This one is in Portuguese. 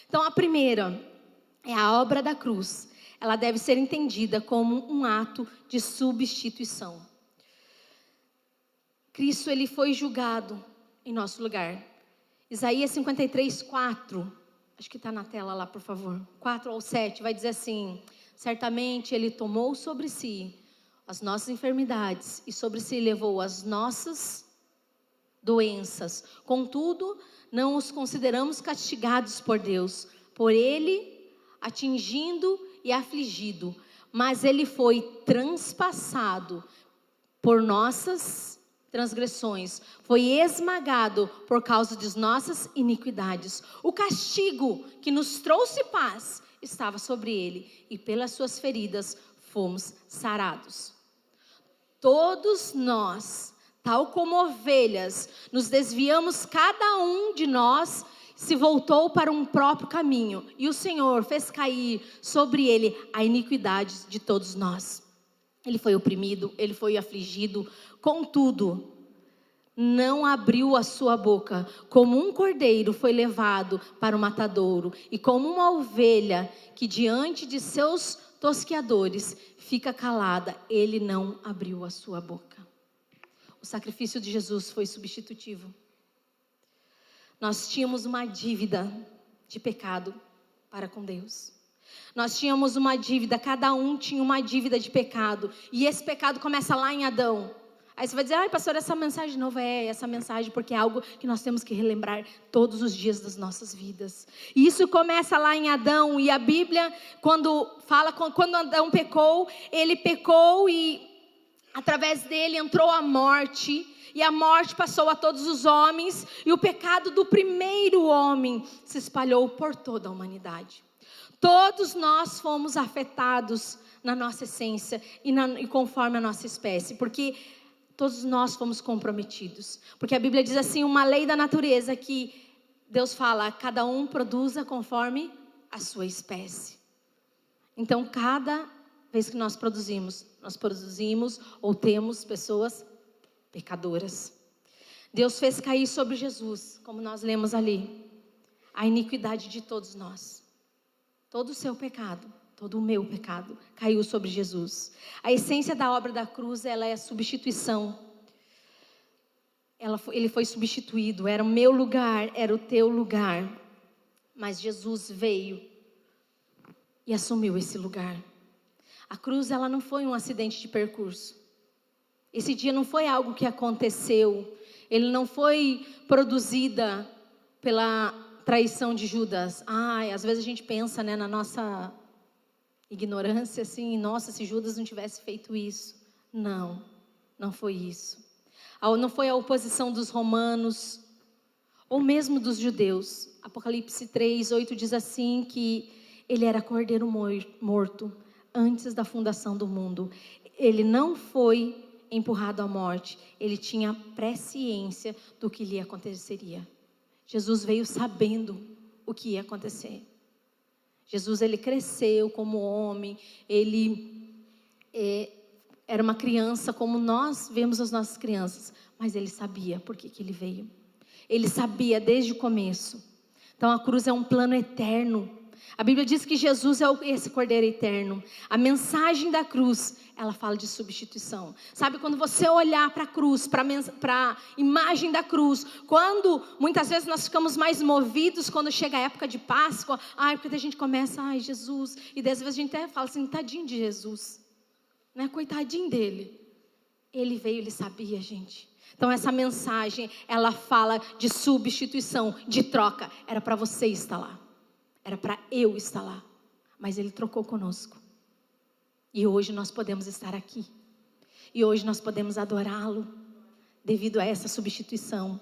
Então a primeira é a obra da cruz. Ela deve ser entendida como um ato de substituição. Cristo, ele foi julgado em nosso lugar. Isaías 53, 4. Acho que está na tela lá, por favor. 4 ou 7, vai dizer assim: certamente ele tomou sobre si as nossas enfermidades e sobre si levou as nossas doenças. Contudo, não os consideramos castigados por Deus, por ele atingido e afligido, mas ele foi transpassado por nossas transgressões, foi esmagado por causa de nossas iniquidades. O castigo que nos trouxe paz estava sobre ele, e pelas suas feridas fomos sarados. Todos nós, tal como ovelhas, nos desviamos, cada um de nós se voltou para um próprio caminho, e o Senhor fez cair sobre ele a iniquidade de todos nós. Ele foi oprimido, ele foi afligido, contudo, não abriu a sua boca. Como um cordeiro foi levado para o matadouro, e como uma ovelha que diante de seus tosqueadores fica calada, ele não abriu a sua boca. O sacrifício de Jesus foi substitutivo. Nós tínhamos uma dívida de pecado para com Deus. Nós tínhamos uma dívida, cada um tinha uma dívida de pecado. E esse pecado começa lá em Adão. Aí você vai dizer: ai, pastor, essa mensagem nova essa mensagem, porque é algo que nós temos que relembrar todos os dias das nossas vidas. E isso começa lá em Adão. E a Bíblia, quando fala, quando Adão pecou, ele pecou e através dele entrou a morte. E a morte passou a todos os homens, e o pecado do primeiro homem se espalhou por toda a humanidade. Todos nós fomos afetados na nossa essência e conforme a nossa espécie, porque todos nós fomos comprometidos. Porque a Bíblia diz assim, uma lei da natureza, que Deus fala: cada um produza conforme a sua espécie. Então, cada vez que nós produzimos ou temos pessoas pecadoras. Deus fez cair sobre Jesus, como nós lemos ali, a iniquidade de todos nós. Todo o seu pecado, todo o meu pecado caiu sobre Jesus. A essência da obra da cruz, ela é a substituição. Ele foi substituído, era o meu lugar, era o teu lugar. Mas Jesus veio e assumiu esse lugar. A cruz, ela não foi um acidente de percurso. Esse dia não foi algo que aconteceu. Ele não foi produzida pela traição de Judas. Às vezes a gente pensa, na nossa ignorância, assim: nossa, se Judas não tivesse feito isso. Não foi isso. Não foi a oposição dos romanos, ou mesmo dos judeus. Apocalipse 3, 8 diz assim, que ele era cordeiro morto antes da fundação do mundo. Ele não foi empurrado à morte, ele tinha presciência do que lhe aconteceria. Jesus veio sabendo o que ia acontecer. Jesus, ele cresceu como homem, ele era uma criança como nós vemos as nossas crianças, mas ele sabia por que ele veio. Ele sabia desde o começo. Então a cruz é um plano eterno. A Bíblia diz que Jesus é esse cordeiro eterno. A mensagem da cruz, ela fala de substituição. Sabe, quando você olhar para a cruz, para a imagem da cruz, quando muitas vezes nós ficamos mais movidos quando chega a época de Páscoa, porque a gente começa, Jesus, e às vezes a gente até fala assim: tadinho de Jesus, coitadinho dele. Ele veio, ele sabia, gente. Então essa mensagem, ela fala de substituição, de troca. Era para você estar lá. Era para eu estar lá, mas ele trocou conosco. E hoje nós podemos estar aqui. E hoje nós podemos adorá-lo devido a essa substituição.